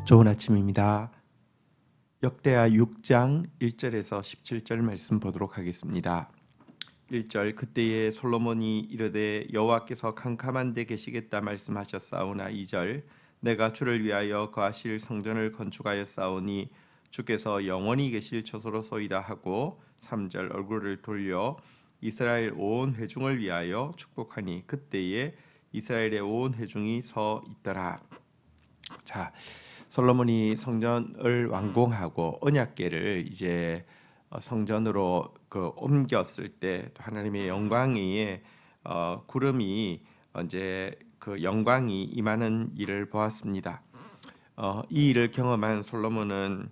좋은 아침입니다. 역대하 6장 1절에서 17절 말씀 보도록 하겠습니다. 1절 그때에 솔로몬이 이르되 여호와께서 캄캄한 데 계시겠다 말씀하셨사오나 2절 내가 주를 위하여 거하실 성전을 건축하였사오니 주께서 영원히 계실 처소로소이다 하고 3절 얼굴을 돌려 이스라엘 온 회중을 위하여 축복하니 그때에 이스라엘의 온 회중이 서 있더라. 자, 솔로몬이 성전을 완공하고 언약궤를 이제 성전으로 옮겼을 때 하나님의 영광이 구름이 이제 그 영광이 임하는 일을 보았습니다. 이 일을 경험한 솔로몬은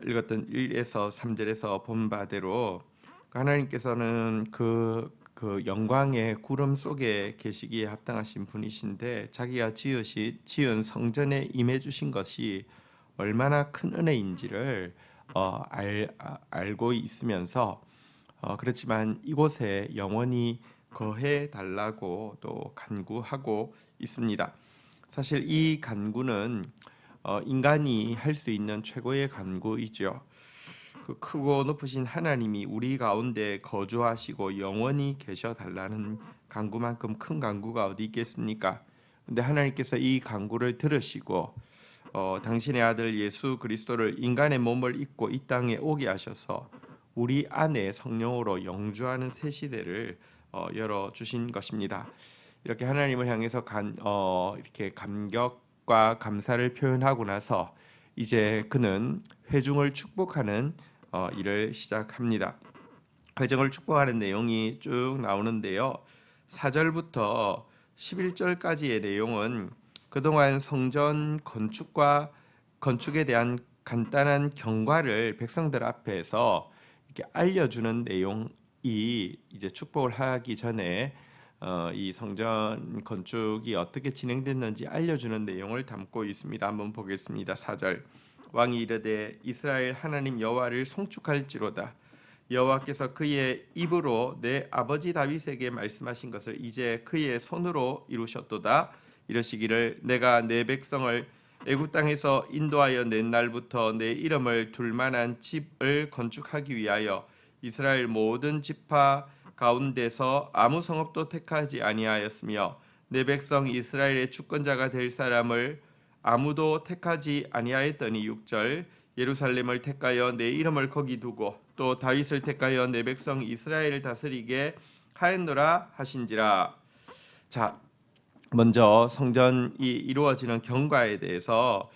읽었던 1에서 3절에서 본 바대로 하나님께서는 그 영광의 구름 속에 계시기에 합당하신 분이신데 자기가 지은 성전에 임해 주신 것이 얼마나 큰 은혜인지를 알고 있으면서 그렇지만 이곳에 영원히 거해 달라고 또 간구하고 있습니다. 사실 이 간구는 인간이 할 수 있는 최고의 간구이죠. 그 크고 높으신 하나님이 우리 가운데 거주하시고 영원히 계셔 달라는 간구만큼 큰 간구가 어디 있겠습니까? 근데 하나님께서 이 간구를 들으시고 당신의 아들 예수 그리스도를 인간의 몸을 입고 이 땅에 오게 하셔서 우리 안에 성령으로 영주하는 새 시대를 열어 주신 것입니다. 이렇게 하나님을 향해서 이렇게 감격과 감사를 표현하고 나서 이제 그는 회중을 축복하는 일을 시작합니다. 회중을 축복하는 내용이 쭉 나오는데요. 4절부터 11절까지의 내용은 그동안 성전 건축에 대한 간단한 경과를 백성들 앞에서 이렇게 알려주는 내용이 이제 축복을 하기 전에 이 성전 건축이 어떻게 진행됐는지 알려주는 내용을 담고 있습니다. 한번 보겠습니다. 4절 왕이 이르되 이스라엘 하나님 여호와를 송축할지로다. 여호와께서 그의 입으로 내 아버지 다윗에게 말씀하신 것을 이제 그의 손으로 이루셨도다. 이러시기를 내가 내 백성을 애굽 땅에서 인도하여 낸 날부터 내 이름을 둘 만한 집을 건축하기 위하여 이스라엘 모든 지파 가운데서 아무 성읍도 택하지 아니하였으며 내 백성 이스라엘의 주권자가 될 사람을 아무도 택하지 아니하였더니 6절 예루살렘을 택하여 내 이름을 거기 두고 또 다윗을 택하여 내 백성 이스라엘을 다스리게 하였노라 하신지라. 자, 먼저 성전이 이루어지는 경과에 대해서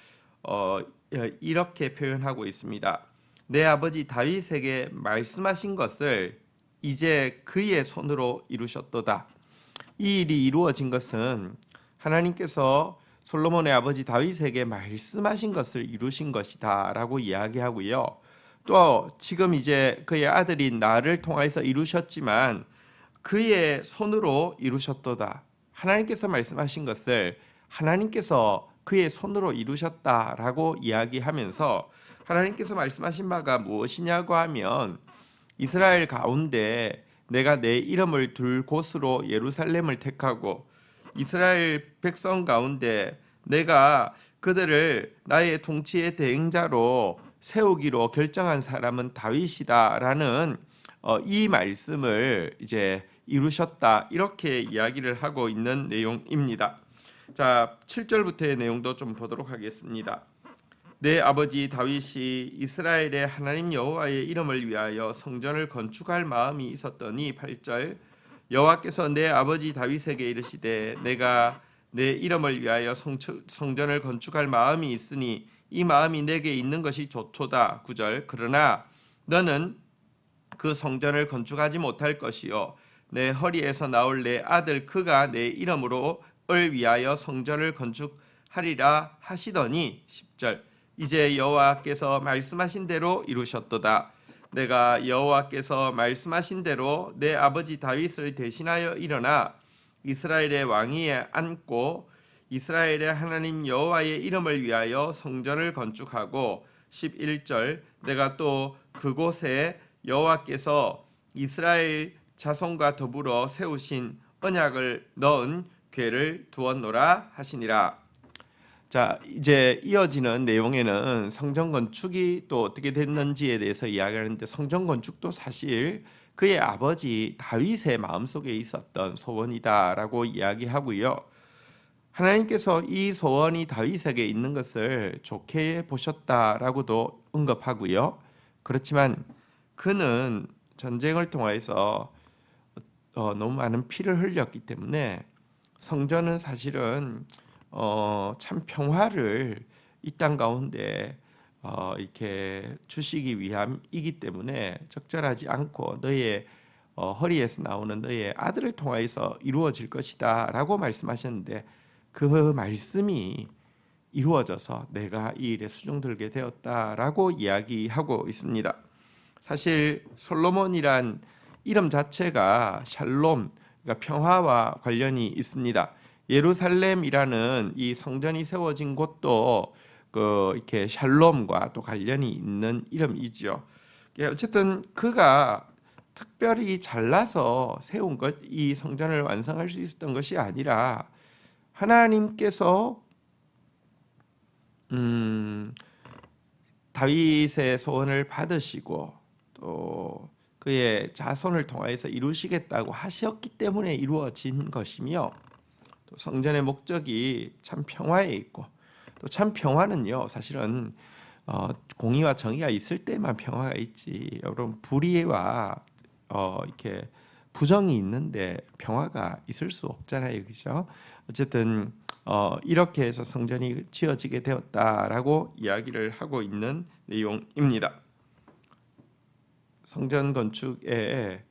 이렇게 표현하고 있습니다. 내 아버지 다윗에게 말씀하신 것을 이제 그의 손으로 이루셨도다. 이 일이 이루어진 것은 하나님께서 솔로몬의 아버지 다윗에게 말씀하신 것을 이루신 것이다라고 이야기하고요. 또 지금 이제 그의 아들인 나를 통해서 이루셨지만 그의 손으로 이루셨도다. 하나님께서 말씀하신 것을 하나님께서 그의 손으로 이루셨다라고 이야기하면서 하나님께서 말씀하신 바가 무엇이냐고 하면 이스라엘 가운데 내가 내 이름을 둘 곳으로 예루살렘을 택하고 이스라엘 백성 가운데 내가 그들을 나의 통치의 대행자로 세우기로 결정한 사람은 다윗이다라는 이 말씀을 이제 이루셨다 이렇게 이야기를 하고 있는 내용입니다. 자, 7절부터의 내용도 좀 보도록 하겠습니다. 내 아버지 다윗이 이스라엘의 하나님 여호와의 이름을 위하여 성전을 건축할 마음이 있었더니 8절 여호와께서 내 아버지 다윗에게 이르시되 내가 내 이름을 위하여 성전을 건축할 마음이 있으니 이 마음이 내게 있는 것이 좋도다. 9절 그러나 너는 그 성전을 건축하지 못할 것이요 내 허리에서 나올 내 아들 그가 내 이름으로 을 위하여 성전을 건축하리라 하시더니 10절 이제 여호와께서 말씀하신 대로 이루셨도다. 내가 여호와께서 말씀하신 대로 내 아버지 다윗을 대신하여 일어나 이스라엘의 왕위에 앉고 이스라엘의 하나님 여호와의 이름을 위하여 성전을 건축하고 11절 내가 또 그곳에 여호와께서 이스라엘 자손과 더불어 세우신 언약을 넣은 궤를 두었노라 하시니라. 자, 이제 이어지는 내용에는 성전 건축이 또 어떻게 됐는지에 대해서 이야기하는데, 성전 건축도 사실 그의 아버지 다윗의 마음속에 있었던 소원이다라고 이야기하고요. 하나님께서 이 소원이 다윗에게 있는 것을 좋게 보셨다라고도 언급하고요. 그렇지만 그는 전쟁을 통해서 너무 많은 피를 흘렸기 때문에 성전은 사실은 참 평화를 이 땅 가운데 이렇게 주시기 위함이기 때문에 적절하지 않고 너의 허리에서 나오는 너의 아들을 통하여서 이루어질 것이다라고 말씀하셨는데, 그 말씀이 이루어져서 내가 이 일에 수종들게 되었다라고 이야기하고 있습니다. 사실 솔로몬이란 이름 자체가 샬롬, 그러니까 평화와 관련이 있습니다. 예루살렘이라는 이 성전이 세워진 곳도 이렇게 샬롬과 또 관련이 있는 이름이죠. 어쨌든 그가 특별히 잘나서 세운 것, 이 성전을 완성할 수 있었던 것이 아니라 하나님께서 다윗의 소원을 받으시고 또 그의 자손을 통하여서 이루시겠다고 하셨기 때문에 이루어진 것이며, 또 성전의 목적이 참 평화에 있고, 또 참 평화는요 사실은 공의와 정의가 있을 때만 평화가 있지, 여러분 불의와 이렇게 부정이 있는데 평화가 있을 수 없잖아요, 그죠? 어쨌든 이렇게 해서 성전이 지어지게 되었다라고 이야기를 하고 있는 내용입니다. 성전 건축에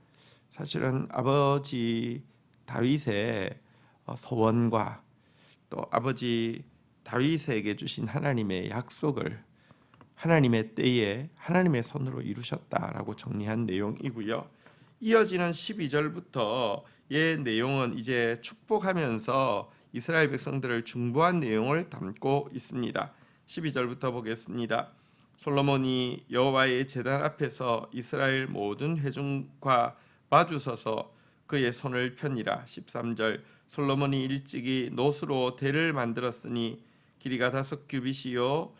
사실은 아버지 다윗의 소원과 또 아버지 다윗에게 주신 하나님의 약속을 하나님의 때에 하나님의 손으로 이루셨다라고 정리한 내용이고요. 이어지는 12절부터의 내용은 이제 축복하면서 이스라엘 백성들을 중보한 내용을 담고 있습니다. 12절부터 보겠습니다. 솔로몬이 여호와의 제단 앞에서 이스라엘 모든 회중과 마주서서 그의 손을 펴니라. 13절 솔로몬이 일찍이 노수로 대를 만들었으니 길이가 5규빗이요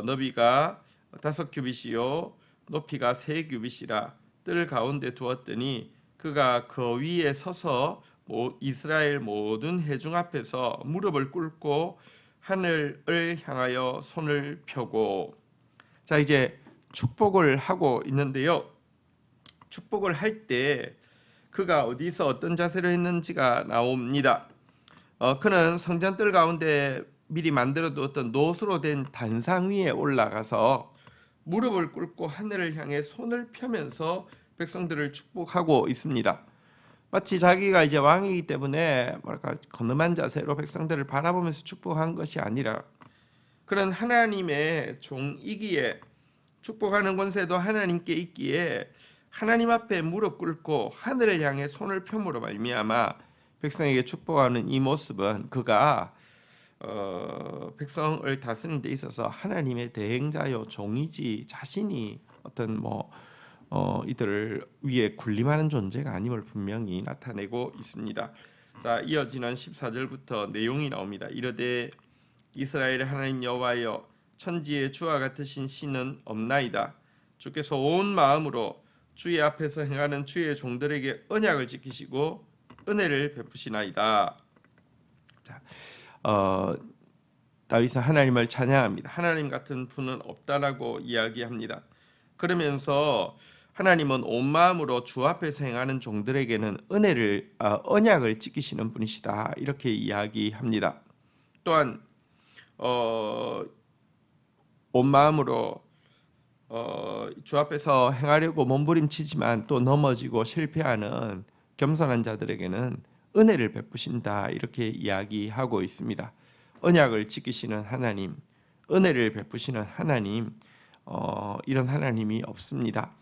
너비가 5규빗이요 높이가 3규빗이라. 뜰 가운데 두었더니 그가 그 위에 서서 이스라엘 모든 회중 앞에서 무릎을 꿇고 하늘을 향하여 손을 펴고. 자, 이제 축복을 하고 있는데요. 축복을 할 때 그가 어디서 어떤 자세로 했는지가 나옵니다. 그는 성전뜰 가운데 미리 만들어 두었던 노수로 된 단상 위에 올라가서 무릎을 꿇고 하늘을 향해 손을 펴면서 백성들을 축복하고 있습니다. 마치 자기가 이제 왕이기 때문에 뭐랄까 건엄한 자세로 백성들을 바라보면서 축복한 것이 아니라, 그는 하나님의 종이기에 축복하는 권세도 하나님께 있기에 하나님 앞에 무릎 꿇고 하늘을 향해 손을 펴므로 말미암아 백성에게 축복하는 이 모습은 그가 백성을 다스리는 데 있어서 하나님의 대행자요 종이지 자신이 어떤 이들을 위해 군림하는 존재가 아님을 분명히 나타내고 있습니다. 자, 이어지는 14절부터 내용이 나옵니다. 이르되 이스라엘의 하나님 여호와여, 천지의 주와 같으신 신은 없나이다. 주께서 온 마음으로 주의 앞에서 행하는 주의 종들에게 언약을 지키시고 은혜를 베푸시나이다. 자, 다윗은 하나님을 찬양합니다. 하나님 같은 분은 없다라고 이야기합니다. 그러면서 하나님은 온 마음으로 주 앞에서 행하는 종들에게는 언약을 지키시는 분이시다, 이렇게 이야기합니다. 또한 온 마음으로 주 앞에서 행하려고 몸부림치지만 또 넘어지고 실패하는 겸손한 자들에게는 은혜를 베푸신다, 이렇게 이야기하고 있습니다. 언약을 지키시는 하나님, 은혜를 베푸시는 하나님, 이런 하나님이 없습니다.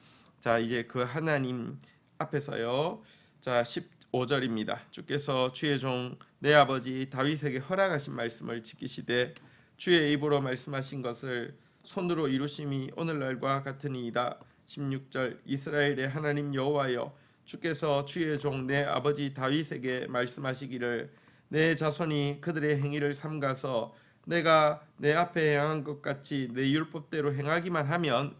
자, 이제 그 하나님 앞에서요. 자, 15절입니다. 주께서 주의 종 내 아버지 다윗에게 허락하신 말씀을 지키시되 주의 입으로 말씀하신 것을 손으로 이루심이 오늘날과 같으니이다. 16절 이스라엘의 하나님 여호와여, 주께서 주의 종 내 아버지 다윗에게 말씀하시기를 내 자손이 그들의 행위를 삼가서 내가 내 앞에 행한 것 같이 내 율법대로 행하기만 하면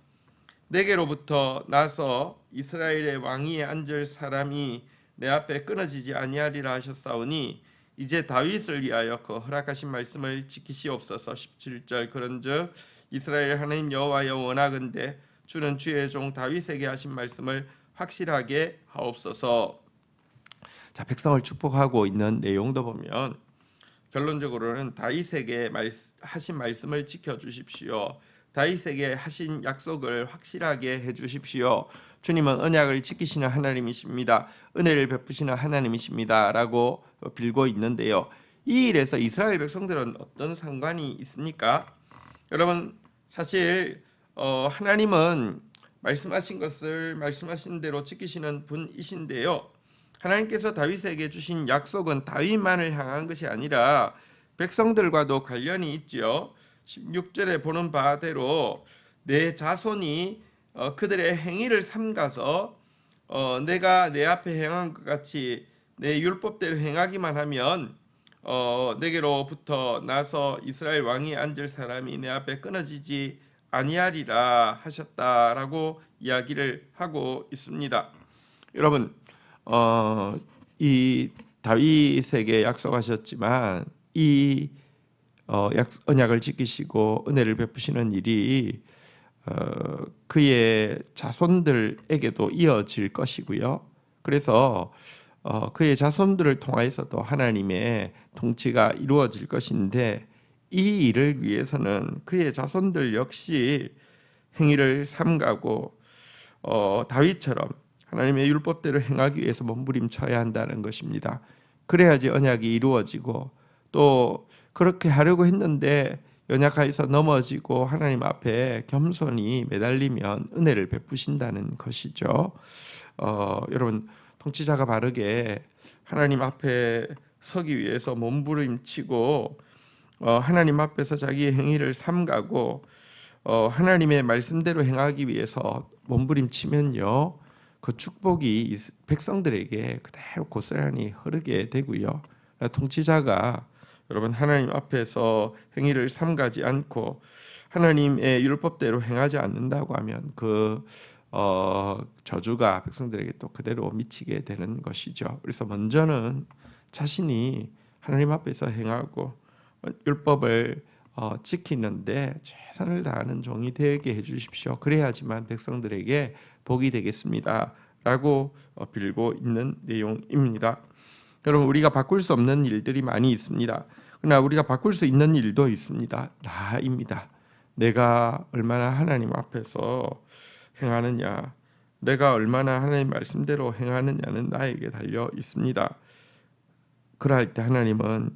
내게로부터 나서 이스라엘의 왕위에 앉을 사람이 내 앞에 끊어지지 아니하리라 하셨사오니 이제 다윗을 위하여 그 허락하신 말씀을 지키시옵소서. 17절 그런즉 이스라엘 하나님 여호와여 원하건대 주는 주의 종 다윗에게 하신 말씀을 확실하게 하옵소서. 자, 백성을 축복하고 있는 내용도 보면 결론적으로는 다윗에게 하신 말씀을 지켜주십시오. 다윗에게 하신 약속을 확실하게 해주십시오. 주님은 언약을 지키시는 하나님이십니다. 은혜를 베푸시는 하나님이십니다. 라고 빌고 있는데요. 이 일에서 이스라엘 백성들은 어떤 상관이 있습니까? 여러분, 사실 하나님은 말씀하신 것을 말씀하신 대로 지키시는 분이신데요. 하나님께서 다윗에게 주신 약속은 다윗만을 향한 것이 아니라 백성들과도 관련이 있죠. 16절에 보는 바대로 내 자손이 그들의 행위를 삼가서 내가 내 앞에 행한 것 같이 내 율법대로 행하기만 하면 내게로부터 나서 이스라엘 왕이 앉을 사람이 내 앞에 끊어지지 아니하리라 하셨다라고 이야기를 하고 있습니다. 여러분, 이 다윗에게 약속하셨지만 이 언약을 지키시고 은혜를 베푸시는 일이 그의 자손들에게도 이어질 것이고요. 그래서 그의 자손들을 통하여서도 하나님의 통치가 이루어질 것인데 이 일을 위해서는 그의 자손들 역시 행위를 삼가고 다윗처럼 하나님의 율법대로 행하기 위해서 몸부림쳐야 한다는 것입니다. 그래야지 언약이 이루어지고 또 그렇게 하려고 했는데 연약하여서 넘어지고 하나님 앞에 겸손히 매달리면 은혜를 베푸신다는 것이죠. 여러분, 통치자가 바르게 하나님 앞에 서기 위해서 몸부림치고 하나님 앞에서 자기의 행위를 삼가고 하나님의 말씀대로 행하기 위해서 몸부림치면요, 그 축복이 백성들에게 그대로 고스란히 흐르게 되고요. 통치자가 여러분 하나님 앞에서 행위를 삼가지 않고 하나님의 율법대로 행하지 않는다고 하면 그 저주가 백성들에게 또 그대로 미치게 되는 것이죠. 그래서 먼저는 자신이 하나님 앞에서 행하고 율법을 지키는데 최선을 다하는 종이 되게 해주십시오. 그래야지만 백성들에게 복이 되겠습니다. 라고 빌고 있는 내용입니다. 여러분, 우리가 바꿀 수 없는 일들이 많이 있습니다. 그러나 우리가 바꿀 수 있는 일도 있습니다. 나입니다. 내가 얼마나 하나님 앞에서 행하느냐, 내가 얼마나 하나님 말씀대로 행하느냐는 나에게 달려 있습니다. 그럴 때 하나님은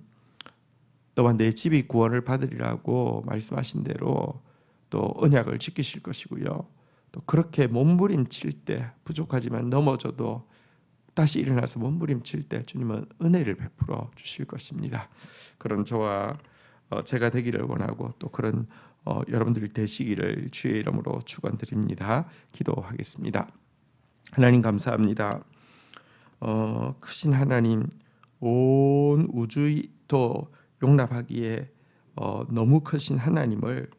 너와 내 집이 구원을 받으리라고 말씀하신 대로 또 언약을 지키실 것이고요. 또 그렇게 몸부림칠 때 부족하지만 넘어져도 다시 일어나서 몸부림칠 때 주님은 은혜를 베풀어 주실 것입니다. 그런 저와 제가 되기를 원하고 또 그런 여러분들이 되시기를 주의 이름으로 축원드립니다. 기도하겠습니다. 하나님 감사합니다. 크신 하나님, 온 우주도 용납하기에 너무 크신 하나님을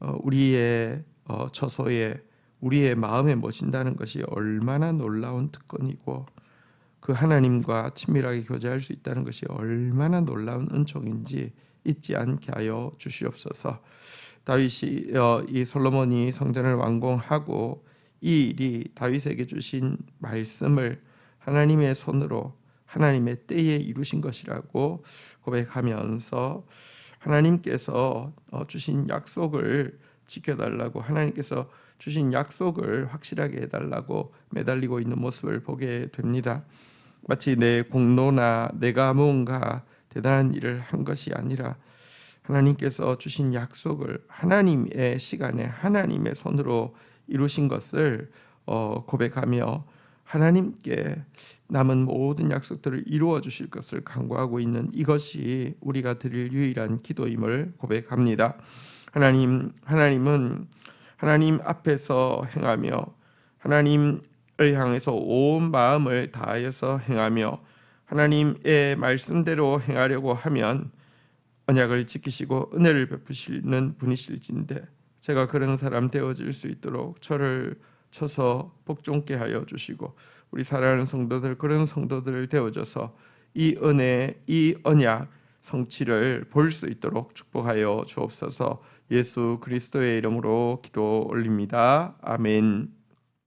우리의 처소에 우리의 마음에 모신다는 것이 얼마나 놀라운 특권이고 그 하나님과 친밀하게 교제할 수 있다는 것이 얼마나 놀라운 은총인지 잊지 않게 하여 주시옵소서. 다윗이 이 솔로몬이 성전을 완공하고 이 일이 다윗에게 주신 말씀을 하나님의 손으로 하나님의 때에 이루신 것이라고 고백하면서 하나님께서 주신 약속을 지켜달라고, 하나님께서 주신 약속을 확실하게 해달라고 매달리고 있는 모습을 보게 됩니다. 마치 내 공로나 내가 무언가 대단한 일을 한 것이 아니라 하나님께서 주신 약속을 하나님의 시간에 하나님의 손으로 이루신 것을 고백하며 하나님께 남은 모든 약속들을 이루어 주실 것을 간구하고 있는 이것이 우리가 드릴 유일한 기도임을 고백합니다. 하나님은 하나님 앞에서 행하며 하나님을 향해서 온 마음을 다하여서 행하며 하나님의 말씀대로 행하려고 하면 언약을 지키시고 은혜를 베푸시는 분이실진데 제가 그런 사람 되어질 수 있도록 저를 쳐서 복종케 하여 주시고 우리 사랑하는 성도들 그런 성도들을 되어줘서 이 은혜, 이 언약 성취를 볼 수 있도록 축복하여 주옵소서. 예수 그리스도의 이름으로 기도 올립니다. 아멘.